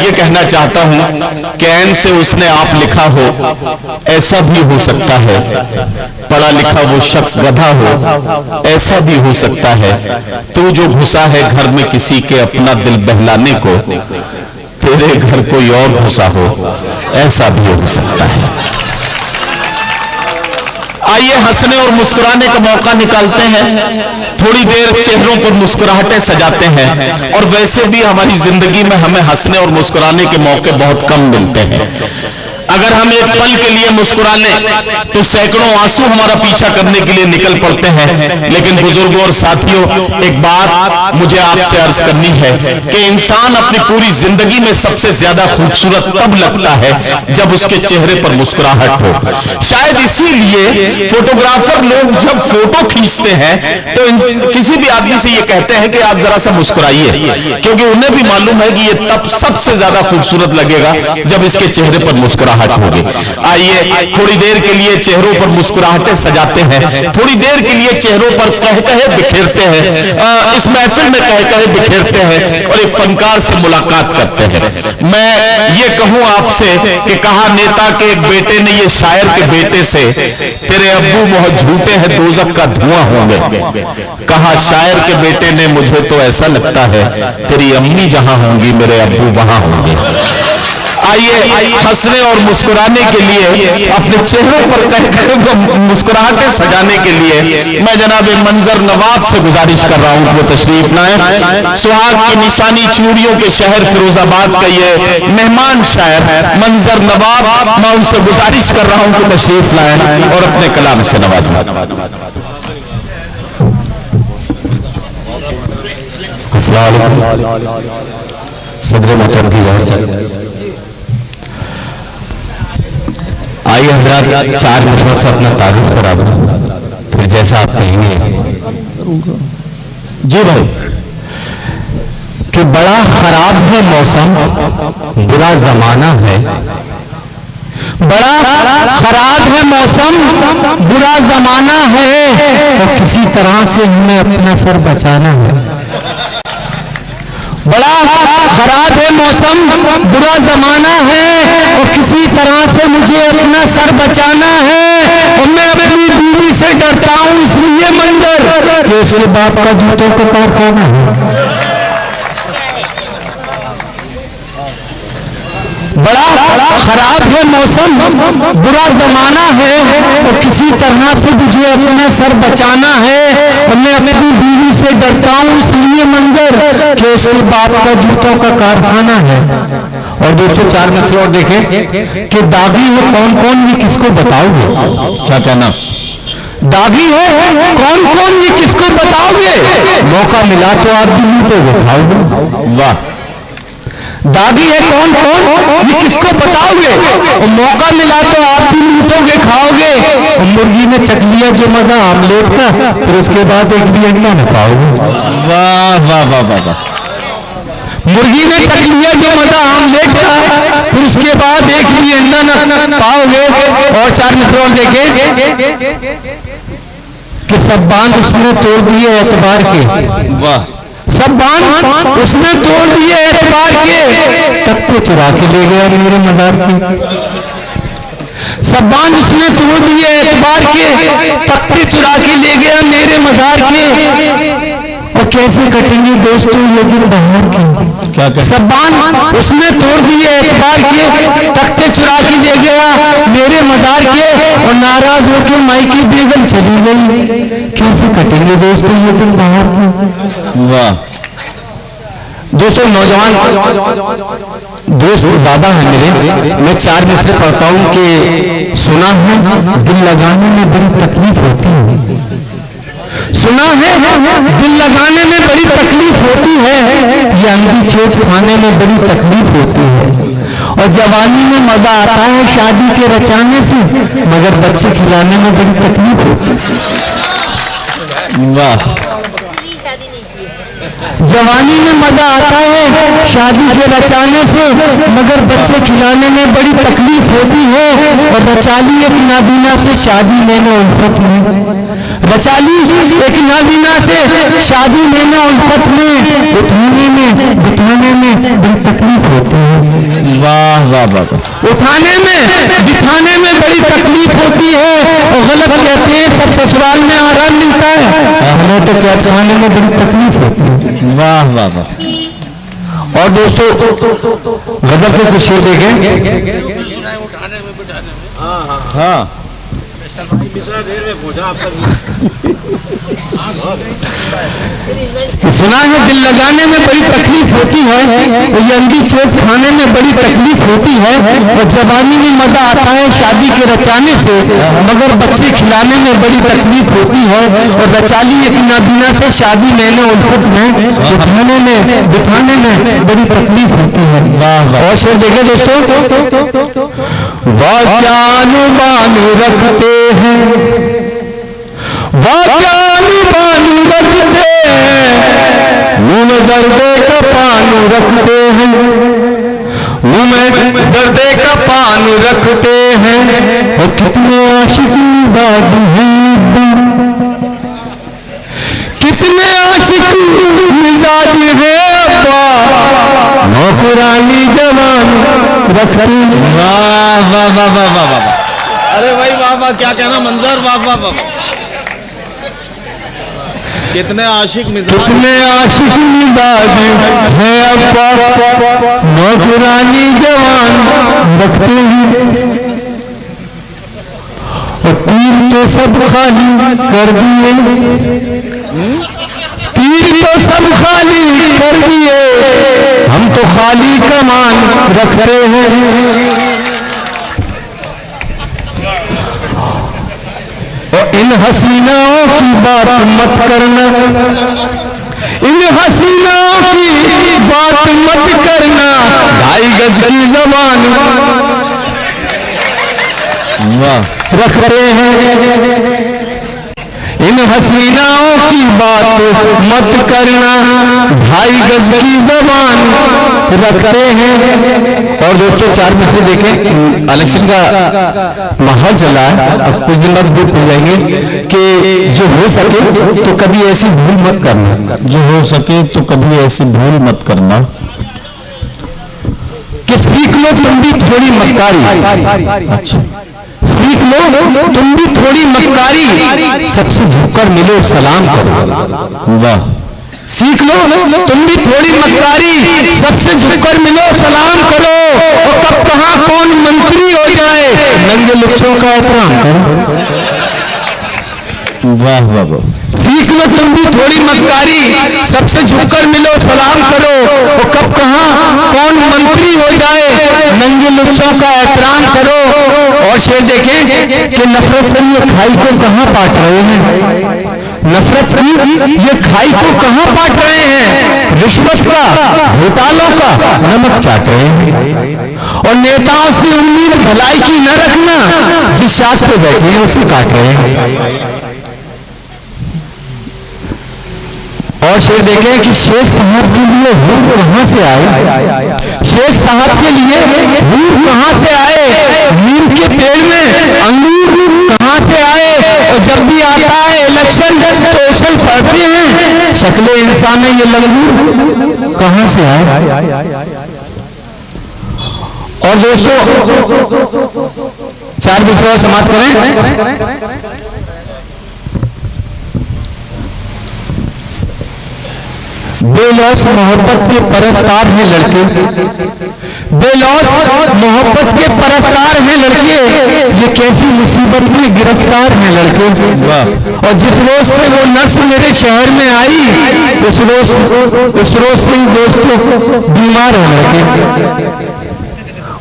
ये कहना चाहता हूं कि ऐन से उसने आप लिखा हो, ऐसा भी हो सकता है। पढ़ा लिखा वो शख्स गधा हो, ऐसा भी हो सकता है। तू जो घुसा है घर में किसी के अपना दिल बहलाने को, तेरे घर कोई और घुसा हो, ऐसा भी हो सकता है। आइए हंसने और मुस्कुराने का मौका निकालते हैं, थोड़ी देर चेहरों पर मुस्कुराहटें सजाते हैं। और वैसे भी हमारी जिंदगी में हमें हंसने और मुस्कुराने के मौके बहुत कम मिलते हैं। अगर हम एक पल के लिए मुस्कुरा लें तो सैकड़ों आंसू हमारा पीछा करने के लिए निकल पड़ते हैं। लेकिन बुजुर्गों और साथियों, एक बात मुझे आपसे अर्ज करनी है कि इंसान अपनी पूरी जिंदगी में सबसे ज्यादा खूबसूरत तब लगता है जब उसके चेहरे पर मुस्कुराहट हो। शायद इसीलिए फोटोग्राफर लोग जब फोटो खींचते हैं तो किसी भी आदमी से ये कहते हैं कि आप जरा सा मुस्कुराइए, क्योंकि उन्हें भी मालूम है कि ये तब सबसे ज्यादा खूबसूरत लगेगा जब इसके चेहरे पर मुस्कुराहट होगी। आइए थोड़ी देर के लिए चेहरों पर मुस्कुराहटें सजाते हैं, थोड़ी देर के लिए चेहरों पर कह कहे बिखेरते हैं, इस महफिल में कह कहे बिखेरते हैं और एक फनकार से मुलाकात करते हैं। मैं ये कहूं आपसे कि कहा नेता के एक बेटे ने ये शायर के बेटे से, तेरे अब्बू बहुत झूठे हैं, दोजख का धुआं होंगे। कहा शायर के बेटे ने, मुझे तो ऐसा लगता है तेरी अम्मी जहां होंगी मेरे अब्बू वहां होंगे। आइए हंसने और मुस्कुराने के लिए, अपने चेहरों पर कहकर मुस्कुराहटें सजाने के लिए मैं जनाब मंजर नवाब से गुजारिश कर रहा हूं कि वो तशरीफ लाएं। सुहाग की निशानी चूड़ियों के शहर फिरोजाबाद का ये मेहमान शायर मंजर नवाब, मैं उनसे गुजारिश कर रहा हूं कि तशरीफ लाएं और अपने कलाम से नवाजें। सदर मोहतरम की बहुत आइए हजरात, 4 मिनट से अपना तारीफ करा दो, फिर जैसा आप कहेंगे। जी भाई, कि बड़ा खराब है मौसम, बुरा जमाना है। बड़ा खराब है मौसम, बुरा जमाना है, और किसी तरह से हमें अपना सर बचाना है। बड़ा खराब है मौसम, बुरा जमाना है, और किसी तरह से मुझे अपना सर बचाना है। और मैं अपनी बीवी से डरता हूं इसलिए मंजर कि उसके बाप का जूतों का कारखाना है। बड़ा खराब है मौसम, बुरा जमाना है, और किसी तरह से मुझे अपना सर बचाना है। और मैं अपनी बीवी से डरता हूं इसलिए मंजर कि उसके बाप का जूतों का कारखाना है। और दोस्तों 4 मिनट और देखें कि दागी है कौन कौन, ये किसको बताओगे? क्या कहना? दागी है कौन कौन, ये किसको बताओगे? मौका मिला तो आप भी लूटोगे खाओगे। वाह। दागी है कौन कौन, ये किसको बताओगे? और मौका मिला तो आप भी लूटोगे खाओगे। और मुर्गी ने चख लिया जो मजा आमलेट का, फिर उसके बाद एक भी अंडा न पाओगे। वाह वाह वाह वाह वाह। मुर्गी ने चख लिया जो मजा आमलेट का, फिर उसके बाद एक भी अंडा न पाओगे। और 4 मिनट और देखें कि सब बांध उसने तोड़ दिए एतबार के। वाह। सब बांध उसने तोड़ दिए एतबार के, तख्ते चुरा के ले गया मेरे मजार के। सब बांध उसने तोड़ दिए एतबार के, तख्ते चुरा के ले गया मेरे मजार के। और कैसे कटेंगे दोस्तों ये दिन बाहर के? क्या कर? सब बांध उसने तोड़ दिए एतबार के, तख्ते चुरा के ले गया मेरे मजार के। और नाराज होकर माई की बेगम चली गई। कैसे कटेंगे दोस्तों ये दिन बाहर के? वाह। दोस्तों नौजवान दोस्त ज्यादा है मेरे, मैं 4 मिनट से पढ़ता हूं कि सुना है दिल लगाने में बड़ी तकलीफ होती है। सुना है दिल लगाने में बड़ी तकलीफ होती है, ये अंधी चोट खाने में बड़ी तकलीफ होती है। और जवानी में मजा आता है शादी के रचाने से, मगर बच्चे खिलाने में बड़ी तकलीफ होती है। वाह। जवानी में मजा आता है शादी के रचाने से, मगर बच्चे खिलाने में बड़ी तकलीफ होती है। और रचा ली एक नाबीना से शादी मैंने उल्फत में, रचा ली एक नाबीना से शादी मैंने उल्फत में, उठाने में बिठाने में बड़ी तकलीफ होती है। वाह वाह वाह। उठाने में बिठाने में बड़ी तकलीफ होती है। और गलत कहते हैं सब ससुराल में आराम मिलता है, हमें तो क्या उठाने में बड़ी तकलीफ होती है। वाह वाह वाह। और दोस्तों गजल के कुछ शेर देखें। हाँ सुना है दिल लगाने में बड़ी तकलीफ होती है, ये अंधी चोट खाने में बड़ी तकलीफ होती है। और जवानी में मजा आता है शादी के रचाने से, मगर बच्चे खिलाने में बड़ी तकलीफ होती है। और रचा ली एक नाबीना से शादी मैंने उल्फत में, उठाने में बिठाने में बड़ी तकलीफ होती है। और शेर देखें दोस्तों, वाक्यानुबानु रखते हैं, वाक्यानुबानु रखते हैं, मुँह में जर्दे का पान रखते हैं, मुँह में जर्दे का पान रखते हैं। और कितने आशिक मिजाज हैं, कितने आशिक मिजाज है अब्बा, नौकरानी जवान रखते हैं। वाह वाह वाह वाह वाह वाह। अरे भाई वाह वाह, क्या कहना मंजर, वाह वाह वाह। कितने आशिक मिजाज, कितने आशिक मिजाज है अब्बा, नौकरानी जवान रखते हैं। और तीर तो सब खाली कर दिए, तीर तो सब खाली कर दिए, हम तो खाली कमान रखते हैं। और इन हसीनाओं की बात मत करना, इन हसीनाओं की बात मत करना, 2.5 गज की जबान रख रहे हैं। इन हसीनाओं की बात मत करना, 2.5 गज की जबान रखते हैं। और दोस्तों 4 मिसरे देखें, इलेक्शन का माहौल चल रहा है, अब कुछ दिन बाद बुक हो जाएंगे कि जो हो सके तो कभी ऐसी भूल मत करना, जो हो सके तो कभी ऐसी भूल मत करना, कि सीख लो तुम भी थोड़ी मक्कारी। अच्छा, सीख लो तुम भी थोड़ी मक्कारी, सबसे झुककर मिलो सलाम करो। वाह। सीख लो तुम भी थोड़ी मक्कारी, सबसे झुककर मिलो सलाम करो। और कब कहां कौन मंत्री हो जाए, नंगे लुच्चों का एहतराम करो। वाह वाह वाह। सीख लो तुम भी थोड़ी मक्कारी, सबसे झुककर मिलो सलाम करो। और कब कहां कौन मंत्री हो जाए, नंगे लुच्चों का एहतराम करो। और शेर देखें कि नफरत की ये खाई को कहां पाट रहे हैं, नफरत की ये खाई को कहां पाट रहे हैं, रिश्वत का घोटालों का नमक चाट रहे हैं। और नेताओं से उम्मीद भलाई की न रखना, जिस शाख पे बैठे हैं उसे काट रहे हैं। और शेर देखें कि शेख साहब के लिए हूर कहां से आए, शेख साहब के लिए हूर कहां से आए, नीम के पेड़ में अंगूर कहां से आए। और जब भी आता है इलेक्शन तो उछल पड़ते हैं, शक्ले इंसान में ये लंगूर कहां से आए। और दोस्तों 4 मिसरे समाप्त करें। बेलौस मोहब्बत के परस्तार हैं लड़के, बेलौस मोहब्बत के परस्तार हैं लड़के, ये कैसी मुसीबत में गिरफ्तार हैं लड़के। और जिस रोज से वो नर्स मेरे शहर में आई, उस रोज से ही दोस्तों बीमार हैं लड़के,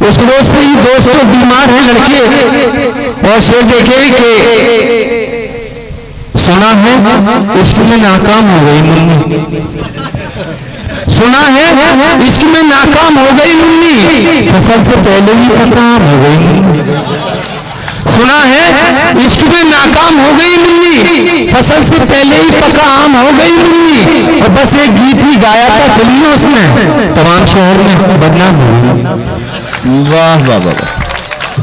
उस रोज से ही दोस्तों बीमार हैं लड़के। और शेर देखे कि सुना है इश्क में नाकाम हो गई मुन्नी, सुना है इश्क में नाकाम हो गई मुन्नी, फसल से पहले ही काम हो गई मुन्नी। सुना है इश्क में नाकाम हो गई मुन्नी, की फसल से पहले ही पका आम हो गई मुन्नी, और बस एक गीत ही गाया था फिल्म में, उसमें तमाम शहर में बदनाम हो गई। वाह वाह वाह वाह।